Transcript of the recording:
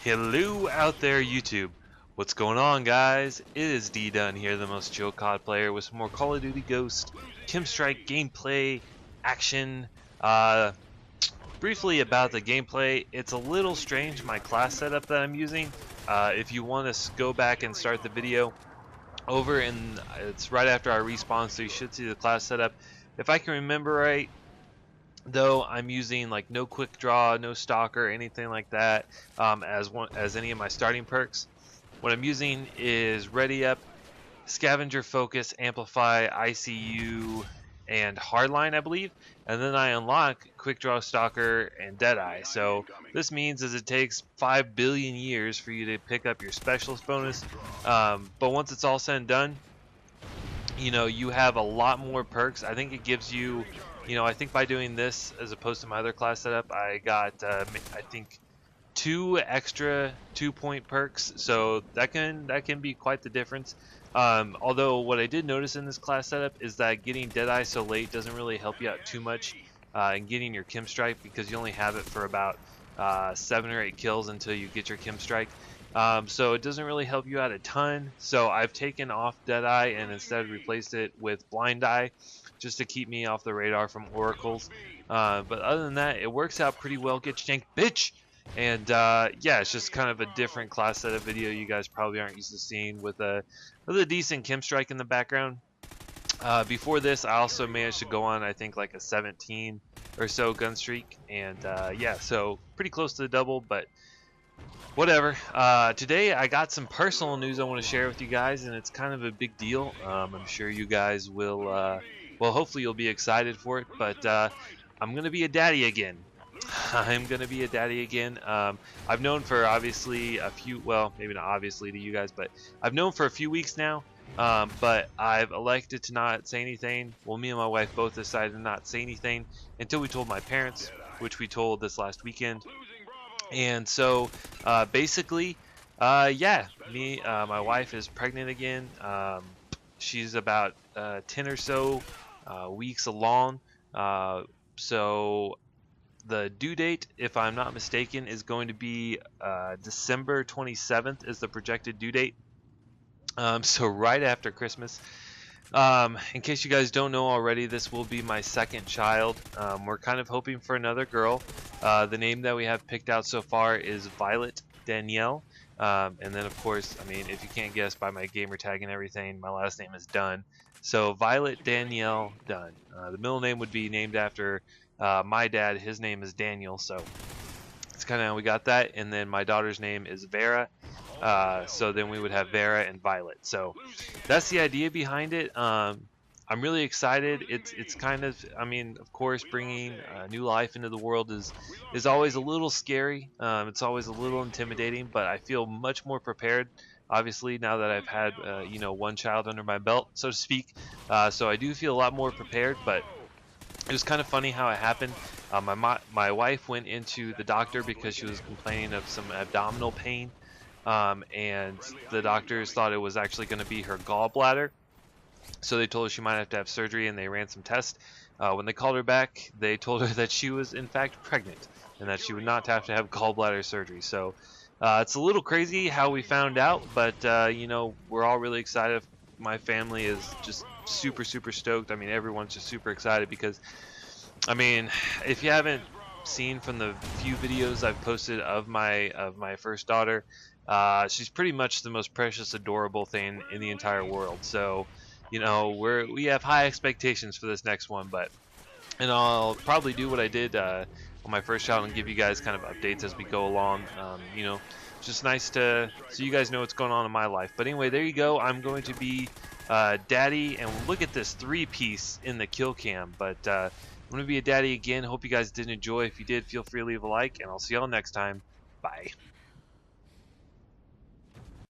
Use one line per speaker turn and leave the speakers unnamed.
Hello out there, YouTube. What's going on, guys? It is D-Dun here, the most chill COD player, with some more Call of Duty Ghost, KEM Strike gameplay, action. Briefly about the gameplay, it's a little strange, my class setup that I'm using. If you want to go back and start the video over, and it's right after our respawn, so you should see the class setup. If I can remember right, though, I'm using like no quick draw, no stalker, anything like that as any of my starting perks. What I'm using is ready up, scavenger, focus, amplify, ICU, and hardline, I believe, and then I unlock quick draw, stalker, and deadeye. So this means is it takes 5 billion years for you to pick up your specialist bonus, but once it's all said and done, you know, you have a lot more perks. I think it gives you, I think by doing this as opposed to my other class setup, I got I think 2 extra 2-point perks, so that can be quite the difference. Although what I did notice in this class setup is that getting Deadeye so late doesn't really help you out too much in getting your KEM Strike, because you only have it for about 7 or 8 kills until you get your KEM Strike. So it doesn't really help you out a ton. So I've taken off Deadeye and instead replaced it with Blind Eye, just to keep me off the radar from oracles. But other than that, it works out pretty well. Get shanked, bitch! And yeah, it's just kind of a different class setup video you guys probably aren't used to seeing, with a decent KEM Strike in the background. Before this, I also managed to go on, I think, like a 17 or so gun streak, and yeah, so pretty close to the double, but whatever. Today I got some personal news I want to share with you guys, and it's kind of a big deal. I'm sure you guys will, well, hopefully you'll be excited for it, but I'm going to be a daddy again. I'm going to be a daddy again. I've known for obviously a few, well, maybe not obviously to you guys, but I've known for a few weeks now, but I've elected to not say anything. Well, me and my wife both decided to not say anything until we told my parents, which we told this last weekend. And so basically, yeah, my wife is pregnant again. She's about 10 or so weeks along. So the due date, if I'm not mistaken, is going to be December 27th is the projected due date. So right after Christmas. In case you guys don't know already, this will be my second child. We're kind of hoping for another girl. The name that we have picked out so far is Violet Danielle. And then, of course, I mean, if you can't guess by my gamer tag and everything, my last name is Dunn. So Violet Danielle Dunn. The middle name would be named after my dad. His name is Daniel, so it's kind of how we got that. And then my daughter's name is Vera. So then we would have Vera and Violet. So that's the idea behind it. I'm really excited. It's kind of, I mean, of course, bringing new life into the world is always a little scary. It's always a little intimidating, but I feel much more prepared, obviously, now that I've had one child under my belt, so to speak. So I do feel a lot more prepared, but it was kind of funny how it happened. My wife went into the doctor because she was complaining of some abdominal pain. And the doctors thought it was actually going to be her gallbladder, so they told her she might have to have surgery, and they ran some tests. When they called her back, they told her that she was in fact pregnant and that she would not have to have gallbladder surgery. So it's a little crazy how we found out, but we're all really excited. My family is just super stoked. I mean, everyone's just super excited because, I mean, if you haven't seen from the few videos I've posted of my first daughter, she's pretty much the most precious, adorable thing in the entire world. So, we have high expectations for this next one, and I'll probably do what I did on my first child and give you guys kind of updates as we go along. It's just nice so you guys know what's going on in my life. But anyway, there you go. I'm going to be daddy, and look at this 3-piece in the kill cam. But I'm going to be a daddy again. Hope you guys did enjoy. If you did, feel free to leave a like, and I'll see y'all next time. Bye.